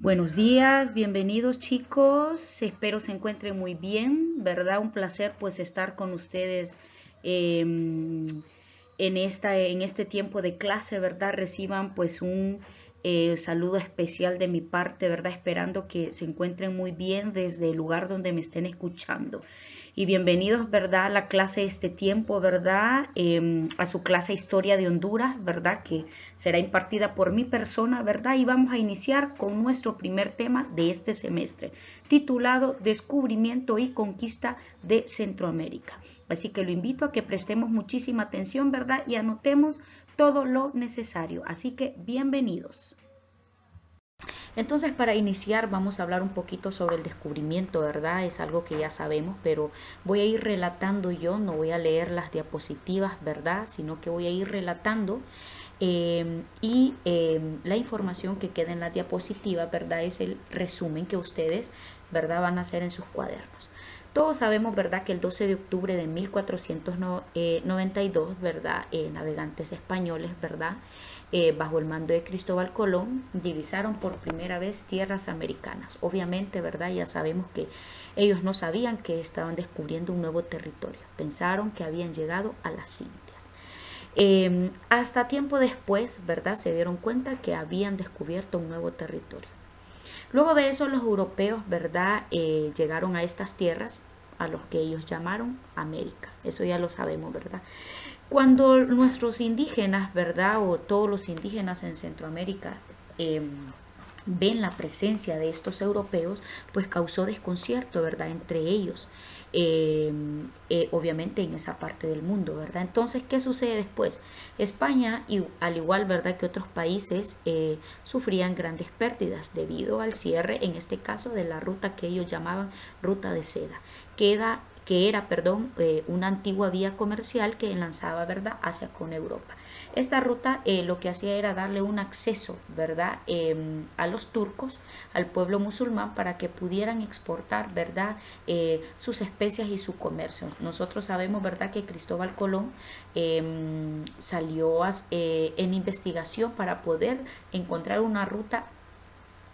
Buenos días, bienvenidos chicos, espero se encuentren muy bien, ¿verdad? Un placer pues estar con ustedes en este tiempo de clase, ¿verdad? Reciban pues un saludo especial de mi parte, ¿verdad? Esperando que se encuentren muy bien desde el lugar donde me estén escuchando. Y bienvenidos, ¿verdad? A la clase de este tiempo, ¿verdad? A su clase Historia de Honduras, ¿verdad? Que será impartida por mi persona, ¿verdad? Y vamos a iniciar con nuestro primer tema de este semestre, titulado Descubrimiento y Conquista de Centroamérica. Así que lo invito a que prestemos muchísima atención, ¿verdad? Y anotemos todo lo necesario. Así que bienvenidos. Entonces, para iniciar, vamos a hablar un poquito sobre el descubrimiento, ¿verdad? Es algo que ya sabemos, pero voy a ir relatando yo, no voy a leer las diapositivas, ¿verdad? Sino que voy a ir relatando la información que queda en la diapositiva, ¿verdad? Es el resumen que ustedes, ¿verdad? Van a hacer en sus cuadernos. Todos sabemos, ¿verdad?, que el 12 de octubre de 1492, ¿verdad?, navegantes españoles, ¿verdad?, bajo el mando de Cristóbal Colón, divisaron por primera vez tierras americanas. Obviamente, ¿verdad?, ya sabemos que ellos no sabían que estaban descubriendo un nuevo territorio. Pensaron que habían llegado a las Indias. Hasta tiempo después, ¿verdad?, se dieron cuenta que habían descubierto un nuevo territorio. Luego de eso los europeos, ¿verdad?, llegaron a estas tierras, a los que ellos llamaron América. Eso ya lo sabemos, ¿verdad? Cuando nuestros indígenas, ¿verdad?, o todos los indígenas en Centroamérica ven la presencia de estos europeos, pues causó desconcierto, ¿verdad?, entre ellos, obviamente en esa parte del mundo, ¿verdad? Entonces, ¿qué sucede después? España, y al igual, ¿verdad?, que otros países, sufrían grandes pérdidas debido al cierre, en este caso, de la ruta que ellos llamaban ruta de seda, que era, una antigua vía comercial que lanzaba, ¿verdad?, hacia con Europa. Esta ruta lo que hacía era darle un acceso, ¿verdad?, a los turcos, al pueblo musulmán, para que pudieran exportar, ¿verdad?, sus especias y su comercio. Nosotros sabemos, ¿verdad?, que Cristóbal Colón salió en investigación para poder encontrar una ruta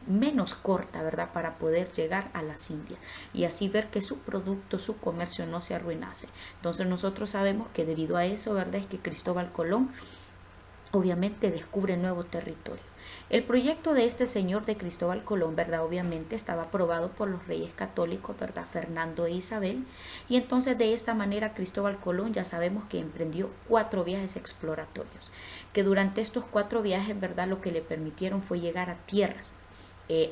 menos corta, ¿verdad?, para poder llegar a las Indias y así ver que su producto, su comercio no se arruinase. Entonces nosotros sabemos que debido a eso, ¿verdad?, es que Cristóbal Colón obviamente descubre nuevo territorio. El proyecto de este señor de Cristóbal Colón, ¿verdad?, obviamente estaba aprobado por los reyes católicos, ¿verdad?, Fernando e Isabel, y entonces de esta manera Cristóbal Colón ya sabemos que emprendió 4 viajes exploratorios, que durante estos 4 viajes, ¿verdad?, lo que le permitieron fue llegar a tierras,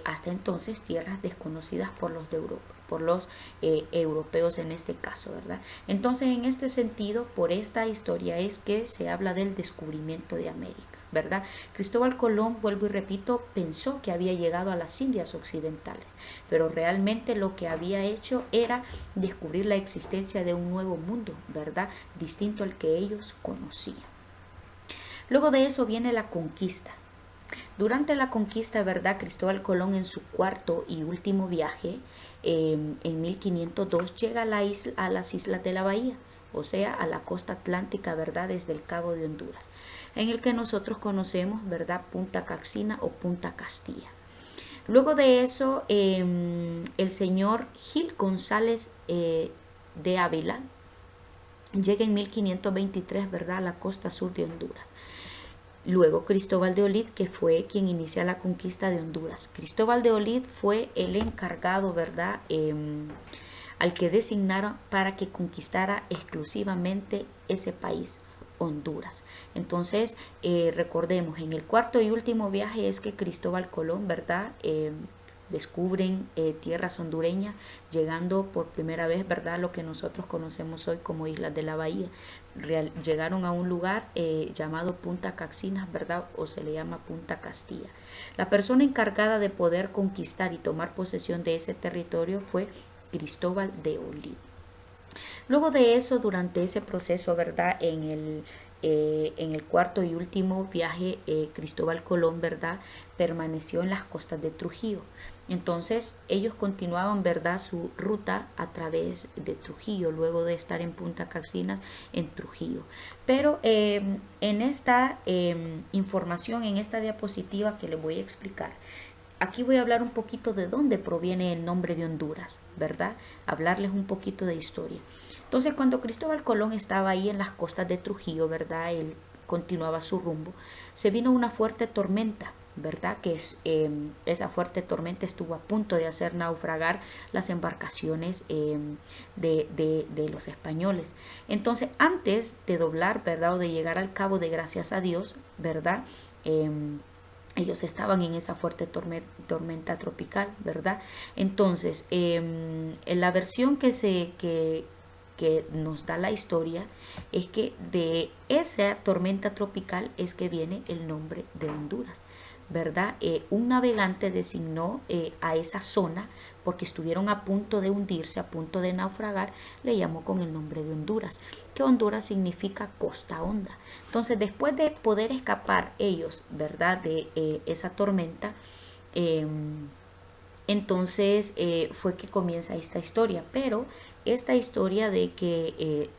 hasta entonces tierras desconocidas por los de Europa, por los europeos en este caso, ¿verdad? Entonces, en este sentido, por esta historia es que se habla del descubrimiento de América, ¿verdad? Cristóbal Colón, vuelvo y repito, pensó que había llegado a las Indias Occidentales, pero realmente lo que había hecho era descubrir la existencia de un nuevo mundo, ¿verdad?, distinto al que ellos conocían. Luego de eso viene la conquista. Durante la conquista, ¿verdad?, Cristóbal Colón, en su cuarto y último viaje, en 1502, llega a las islas de la bahía, o sea, a la costa atlántica, ¿verdad?, desde el Cabo de Honduras, en el que nosotros conocemos, ¿verdad?, Punta Caxina o Punta Castilla. Luego de eso, el señor Gil González de Ávila llega en 1523, ¿verdad?, a la costa sur de Honduras. Luego Cristóbal de Olid, que fue quien inicia la conquista de Honduras. Cristóbal de Olid fue el encargado, ¿verdad?, al que designaron para que conquistara exclusivamente ese país, Honduras. Entonces, recordemos, en el cuarto y último viaje es que Cristóbal Colón, ¿verdad?, descubren tierras hondureñas, llegando por primera vez, ¿verdad?, a lo que nosotros conocemos hoy como Islas de la Bahía. Llegaron a un lugar llamado Punta Caxinas, ¿verdad?, o se le llama Punta Castilla. La persona encargada de poder conquistar y tomar posesión de ese territorio fue Cristóbal de Olid. Luego de eso, durante ese proceso, ¿verdad?, en el cuarto y último viaje, Cristóbal Colón, ¿verdad?, permaneció en las costas de Trujillo. Entonces ellos continuaban, ¿verdad?, su ruta a través de Trujillo, luego de estar en Punta Caxinas, en Trujillo. Pero en esta información, en esta diapositiva que les voy a explicar, aquí voy a hablar un poquito de dónde proviene el nombre de Honduras, ¿verdad? Hablarles un poquito de historia. Entonces, cuando Cristóbal Colón estaba ahí en las costas de Trujillo, ¿verdad? Él continuaba su rumbo, se vino una fuerte tormenta, ¿verdad? Esa fuerte tormenta estuvo a punto de hacer naufragar las embarcaciones de los españoles. Entonces, antes de doblar, ¿verdad? O de llegar al Cabo de Gracias a Dios, ¿verdad? Ellos estaban en esa fuerte tormenta tropical, ¿verdad? Entonces, en la versión que nos da la historia es que de esa tormenta tropical es que viene el nombre de Honduras, ¿verdad? Un navegante designó a esa zona porque estuvieron a punto de hundirse, a punto de naufragar, le llamó con el nombre de Honduras, que Honduras significa costa honda. Entonces, después de poder escapar ellos, ¿verdad?, de esa tormenta, entonces fue que comienza esta historia, pero esta historia de que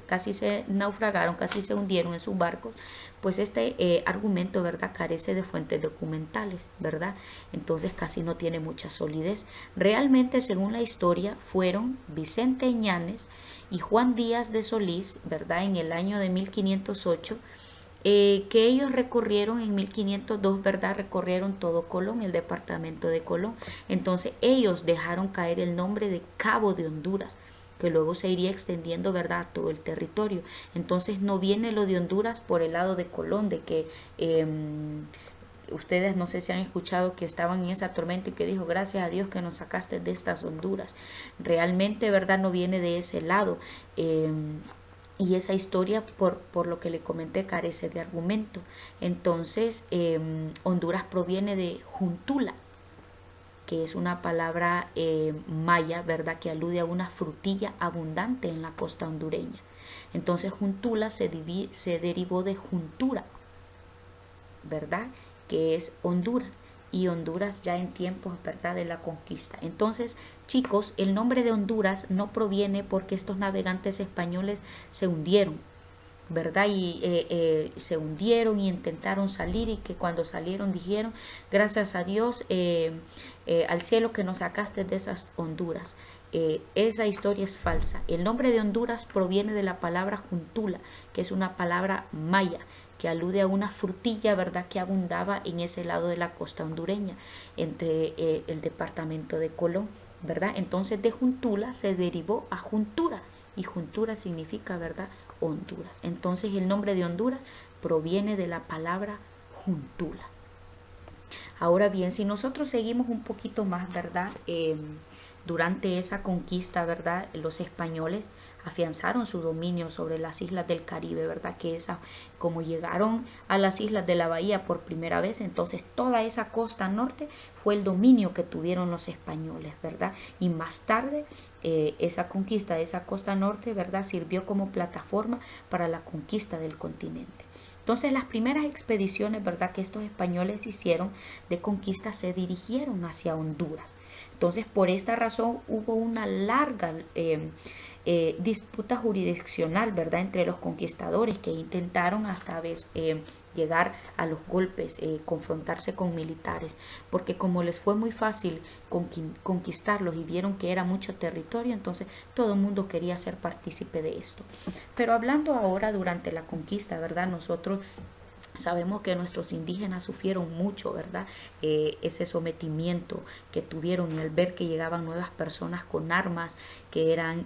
casi se naufragaron, casi se hundieron en sus barcos, pues este argumento, ¿verdad?, carece de fuentes documentales, ¿verdad? Entonces casi no tiene mucha solidez. Realmente, según la historia, fueron Vicente Ñanes y Juan Díaz de Solís, ¿verdad?, en el año de 1508, que ellos recorrieron en 1502, ¿verdad? Recorrieron todo Colón, el departamento de Colón. Entonces ellos dejaron caer el nombre de Cabo de Honduras, que luego se iría extendiendo, ¿verdad?, a todo el territorio. Entonces no viene lo de Honduras por el lado de Colón, de que ustedes no sé si han escuchado que estaban en esa tormenta y que dijo, gracias a Dios que nos sacaste de estas Honduras. Realmente, ¿verdad?, no viene de ese lado. Y esa historia, por lo que le comenté, carece de argumento. Entonces, Honduras proviene de juntula, que es una palabra maya, ¿verdad?, que alude a una frutilla abundante en la costa hondureña. Entonces, juntula se derivó de juntura, ¿verdad?, que es Honduras. Y Honduras ya en tiempos, ¿verdad?, de la conquista. Entonces, chicos, el nombre de Honduras no proviene porque estos navegantes españoles se hundieron, ¿verdad? Y se hundieron y intentaron salir, y que cuando salieron dijeron, gracias a Dios, al cielo que nos sacaste de esas Honduras. Esa historia es falsa. El nombre de Honduras proviene de la palabra juntula, que es una palabra maya, que alude a una frutilla, ¿verdad?, que abundaba en ese lado de la costa hondureña, entre el departamento de Colón, ¿verdad? Entonces de juntula se derivó a juntura, y juntura significa, ¿verdad?, Honduras. Entonces el nombre de Honduras proviene de la palabra juntula. Ahora bien, si nosotros seguimos un poquito más, ¿verdad?, durante esa conquista, ¿verdad?, los españoles afianzaron su dominio sobre las islas del Caribe, ¿verdad?, que como llegaron a las islas de la bahía por primera vez, entonces toda esa costa norte fue el dominio que tuvieron los españoles, ¿verdad? Y más tarde esa conquista de esa costa norte, ¿verdad?, sirvió como plataforma para la conquista del continente. Entonces las primeras expediciones, ¿verdad?, que estos españoles hicieron de conquista se dirigieron hacia Honduras. Entonces por esta razón hubo una larga disputa jurisdiccional, ¿verdad?, entre los conquistadores, que intentaron hasta llegar a los golpes, confrontarse con militares, porque como les fue muy fácil conquistarlos y vieron que era mucho territorio, entonces todo el mundo quería ser partícipe de esto. Pero hablando ahora durante la conquista, ¿verdad?, nosotros sabemos que nuestros indígenas sufrieron mucho, ¿verdad? Ese sometimiento que tuvieron, y al ver que llegaban nuevas personas con armas, que eran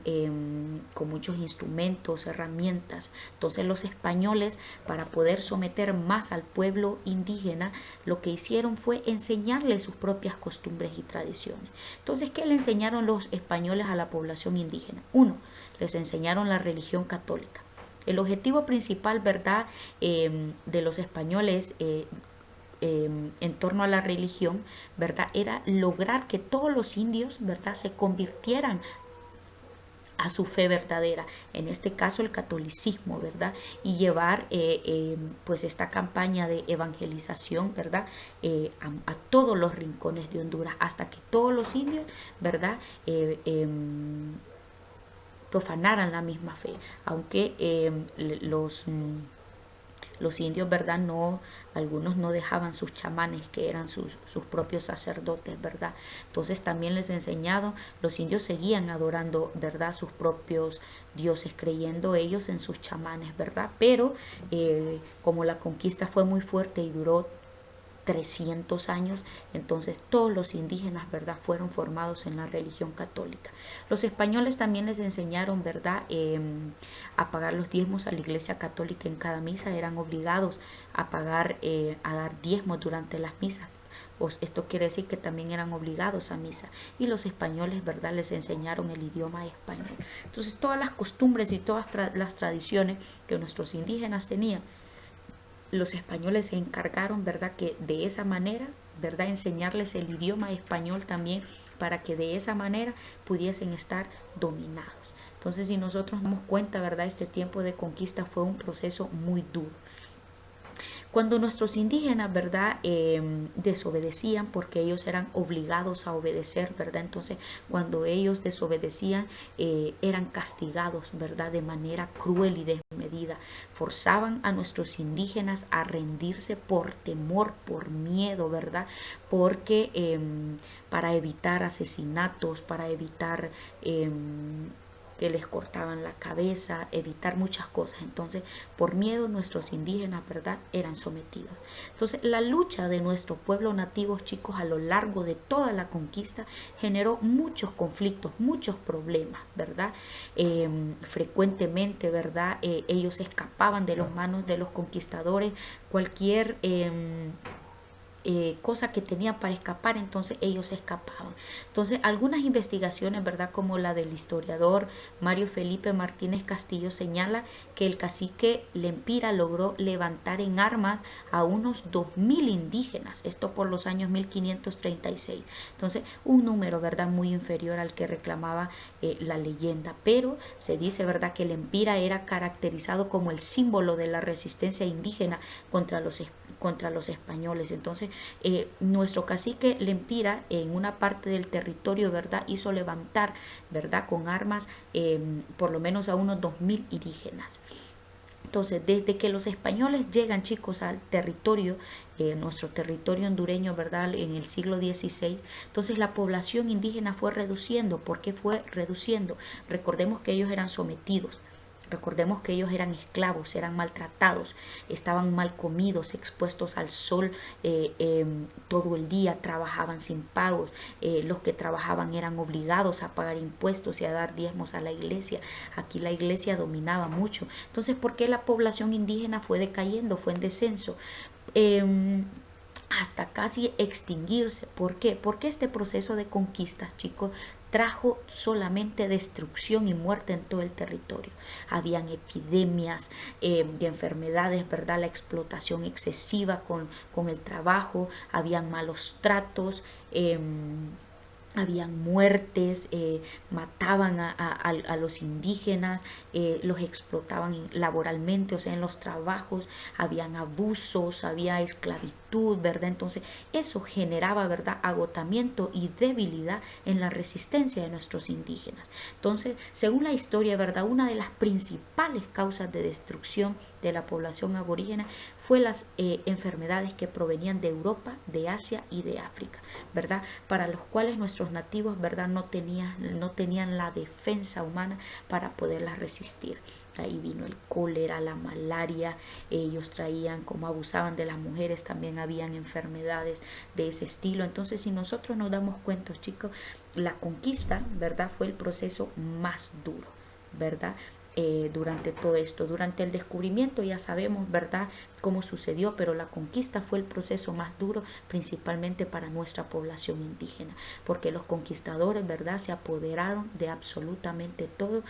con muchos instrumentos, herramientas. Entonces los españoles, para poder someter más al pueblo indígena, lo que hicieron fue enseñarles sus propias costumbres y tradiciones. Entonces, ¿qué le enseñaron los españoles a la población indígena? Uno, les enseñaron la religión católica. El objetivo principal, ¿verdad?, de los españoles en torno a la religión, ¿verdad?, era lograr que todos los indios, ¿verdad?, se convirtieran a su fe verdadera, en este caso el catolicismo, ¿verdad?, y llevar pues esta campaña de evangelización, ¿verdad?, a todos los rincones de Honduras, hasta que todos los indios, ¿verdad?, profanaran la misma fe, aunque los indios, ¿verdad? No, algunos no dejaban sus chamanes, que eran sus propios sacerdotes, ¿verdad? Entonces también les he enseñado, los indios seguían adorando, ¿verdad? Sus propios dioses, creyendo ellos en sus chamanes, ¿verdad? Pero como la conquista fue muy fuerte y duró 300 años, entonces todos los indígenas, ¿verdad?, fueron formados en la religión católica. Los españoles también les enseñaron, ¿verdad?, a pagar los diezmos a la iglesia católica en cada misa, eran obligados a pagar, a dar diezmos durante las misas. Esto quiere decir que también eran obligados a misa, y los españoles, ¿verdad?, les enseñaron el idioma español. Entonces todas las costumbres y todas las tradiciones que nuestros indígenas tenían, los españoles se encargaron, ¿verdad?, que de esa manera, ¿verdad?, enseñarles el idioma español también, para que de esa manera pudiesen estar dominados. Entonces, si nosotros nos damos cuenta, ¿verdad?, este tiempo de conquista fue un proceso muy duro. Cuando nuestros indígenas, ¿verdad?, desobedecían, porque ellos eran obligados a obedecer, ¿verdad? Entonces, cuando ellos desobedecían, eran castigados, ¿verdad?, de manera cruel y desmedida. Forzaban a nuestros indígenas a rendirse por temor, por miedo, ¿verdad? Porque para evitar asesinatos, para evitar que les cortaban la cabeza, evitar muchas cosas. Entonces, por miedo, nuestros indígenas, ¿verdad?, eran sometidos. Entonces, la lucha de nuestro pueblo nativos, chicos, a lo largo de toda la conquista generó muchos conflictos, muchos problemas, ¿verdad? Frecuentemente, ¿verdad?, ellos escapaban de las manos de los conquistadores. Cualquier cosa que tenían para escapar, entonces ellos escapaban. Entonces, algunas investigaciones, ¿verdad?, como la del historiador Mario Felipe Martínez Castillo, señala que el cacique Lempira logró levantar en armas a unos 2000 indígenas, esto por los años 1536. Entonces, un número, ¿verdad?, muy inferior al que reclamaba la leyenda, pero se dice, ¿verdad?, que Lempira era caracterizado como el símbolo de la resistencia indígena contra los españoles. Entonces, nuestro cacique Lempira, en una parte del territorio, ¿verdad?, hizo levantar, ¿verdad?, con armas, por lo menos a unos 2000 indígenas. Entonces, desde que los españoles llegan, chicos, al territorio, nuestro territorio hondureño, ¿verdad?, en el siglo XVI, entonces la población indígena fue reduciendo. ¿Por qué fue reduciendo? Recordemos que ellos eran sometidos. Recordemos que ellos eran esclavos, eran maltratados, estaban mal comidos, expuestos al sol todo el día, trabajaban sin pagos. Los que trabajaban eran obligados a pagar impuestos y a dar diezmos a la iglesia. Aquí la iglesia dominaba mucho. Entonces, ¿por qué la población indígena fue decayendo, fue en descenso? Hasta casi extinguirse. ¿Por qué? Porque este proceso de conquista, chicos, trajo solamente destrucción y muerte en todo el territorio. Habían epidemias de enfermedades, ¿verdad?, la explotación excesiva con el trabajo, habían malos tratos, habían muertes, mataban a los indígenas, los explotaban laboralmente, o sea, en los trabajos, habían abusos, había esclavitud, ¿verdad? Entonces, eso generaba, ¿verdad?, agotamiento y debilidad en la resistencia de nuestros indígenas. Entonces, según la historia, ¿verdad?, una de las principales causas de destrucción de la población aborígena fue las enfermedades que provenían de Europa, de Asia y de África, ¿verdad?, para los cuales nuestros nativos, ¿verdad?, no tenían la defensa humana para poderlas resistir. Ahí vino el cólera, la malaria, ellos traían, como abusaban de las mujeres, también habían enfermedades de ese estilo. Entonces, si nosotros nos damos cuenta, chicos, la conquista, ¿verdad?, fue el proceso más duro, ¿verdad? Durante todo esto, durante el descubrimiento ya sabemos, ¿verdad?, cómo sucedió, pero la conquista fue el proceso más duro, principalmente para nuestra población indígena, porque los conquistadores, ¿verdad?, se apoderaron de absolutamente todo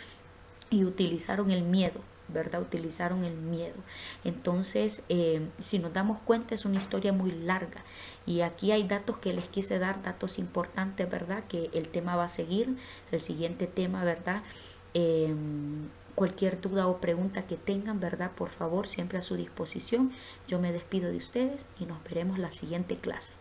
y utilizaron el miedo, ¿verdad? Utilizaron el miedo. Entonces, si nos damos cuenta, es una historia muy larga. Y aquí hay datos que les quise dar, datos importantes, ¿verdad?, que el tema va a seguir, el siguiente tema, ¿verdad? Cualquier duda o pregunta que tengan, ¿verdad?, por favor, siempre a su disposición. Yo me despido de ustedes y nos veremos la siguiente clase.